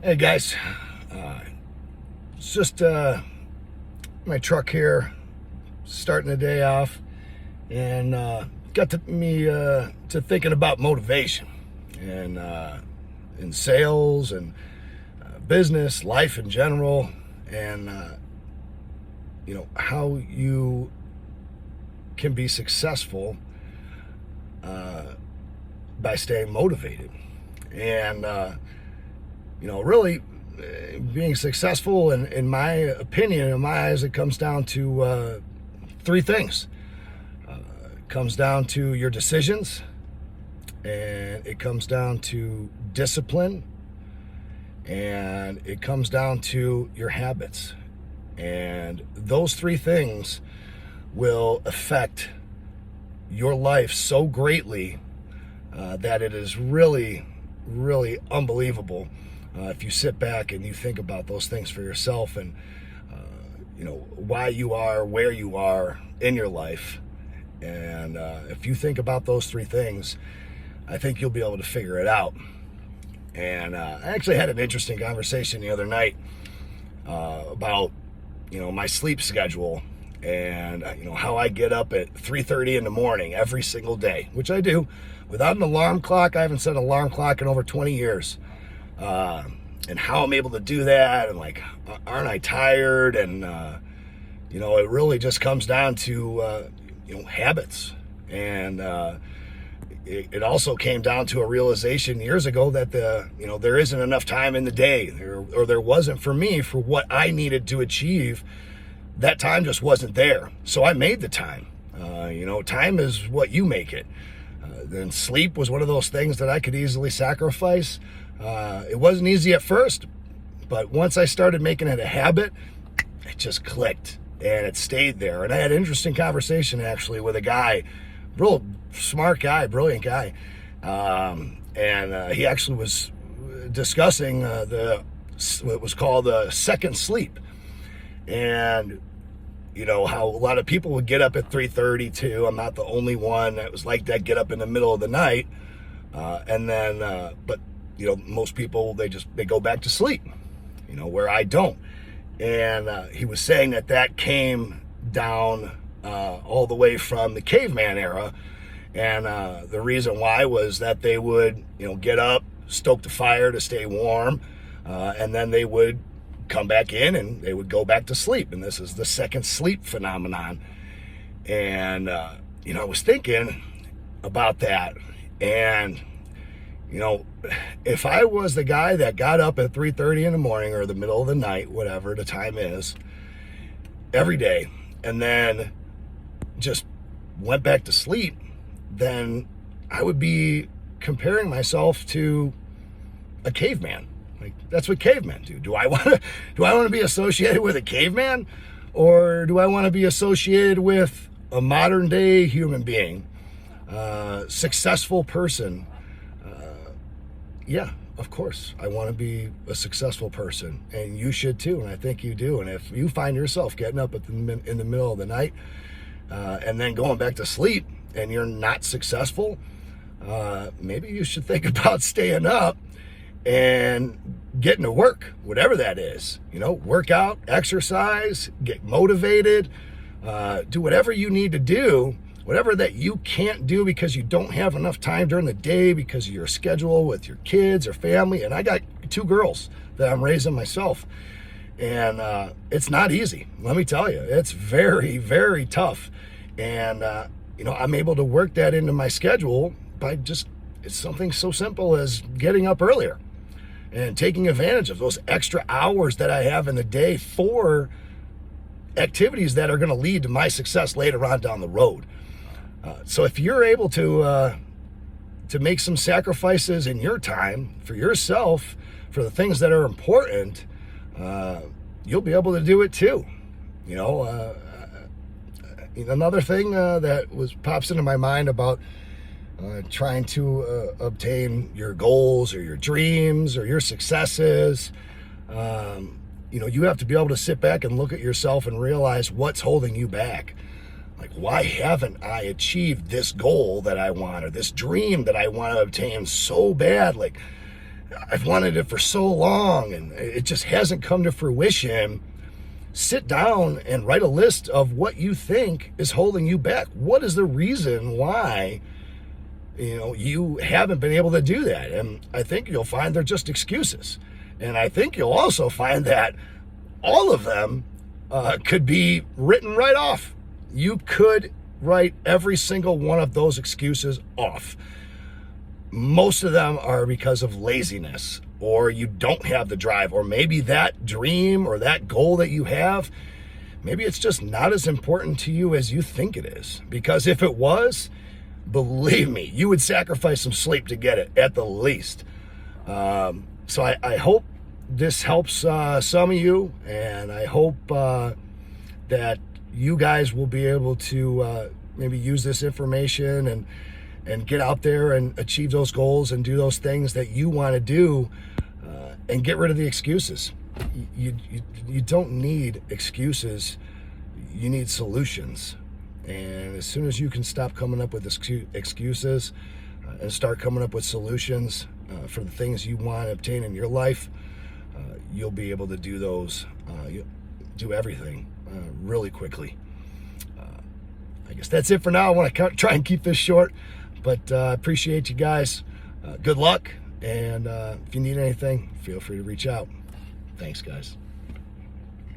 Hey guys, it's just my truck here, starting the day off, and got to thinking about motivation and in sales and business, life in general, and how you can be successful by staying motivated, and really being successful, in my opinion, in my eyes, it comes down to three things. It comes down to your decisions, and it comes down to discipline, and it comes down to your habits. And those three things will affect your life so greatly that it is really, really unbelievable if you sit back and you think about those things for yourself, and why you are where you are in your life. And if you think about those three things, I think you'll be able to figure it out. And I actually had an interesting conversation the other night about my sleep schedule, and how I get up at 3:30 in the morning every single day, which I do without an alarm clock. I haven't set an alarm clock in over 20 years. And how I'm able to do that, and aren't I tired? And it really just comes down to habits. And it also came down to a realization years ago that there isn't enough time in the day, or there wasn't for me, for what I needed to achieve. That time just wasn't there, so I made the time. Time is what you make it. Then sleep was one of those things that I could easily sacrifice. It wasn't easy at first, but once I started making it a habit, it just clicked, and it stayed there. And I had an interesting conversation actually with a guy, real smart guy, brilliant guy, and he actually was discussing what was called the second sleep, and how a lot of people would get up at 3:30 too. I'm not the only one that was like that, get up in the middle of the night, but most people, they go back to sleep, where I don't. And he was saying that came down all the way from the caveman era. And the reason why was that they would, get up, stoke the fire to stay warm, and then they would come back in and they would go back to sleep. And this is the second sleep phenomenon. And, I was thinking about that. And, if I was the guy that got up at 3:30 in the morning, or the middle of the night, whatever the time is, every day, and then just went back to sleep, then I would be comparing myself to a caveman. That's what cavemen do. Do I want to be associated with a caveman, or do I want to be associated with a modern day human being, successful person? Yeah, of course, I want to be a successful person, and you should too, and I think you do. And if you find yourself getting up in the middle of the night, and then going back to sleep, and you're not successful, maybe you should think about staying up and getting to work, whatever that is. Work out, exercise, get motivated, do whatever you need to do, whatever that you can't do because you don't have enough time during the day because of your schedule with your kids or family. And I got 2 girls that I'm raising myself, and it's not easy. Let me tell you, it's very, very tough. And I'm able to work that into my schedule by it's something so simple as getting up earlier and taking advantage of those extra hours that I have in the day for activities that are going to lead to my success later on down the road. So if you're able to make some sacrifices in your time for yourself, for the things that are important, you'll be able to do it too. Another thing that pops into my mind about trying to obtain your goals or your dreams or your successes, you have to be able to sit back and look at yourself and realize what's holding you back. Why haven't I achieved this goal that I want, or this dream that I want to obtain so bad? I've wanted it for so long and it just hasn't come to fruition. Sit down and write a list of what you think is holding you back. What is the reason why, you haven't been able to do that? And I think you'll find they're just excuses. And I think you'll also find that all of them could be written right off. You could write every single one of those excuses off. Most of them are because of laziness, or you don't have the drive, or maybe that dream or that goal that you have, maybe it's just not as important to you as you think it is. Because if it was, believe me, you would sacrifice some sleep to get it at the least. So I hope this helps some of you, and I hope that you guys will be able to maybe use this information and get out there and achieve those goals and do those things that you want to do, and get rid of the excuses. You don't need excuses. You need solutions. And as soon as you can stop coming up with excuses and start coming up with solutions for the things you want to obtain in your life, you'll be able to do those, do everything really quickly. I guess that's it for now. I want to try and keep this short, but I appreciate you guys. Good luck, and if you need anything, feel free to reach out. Thanks, guys.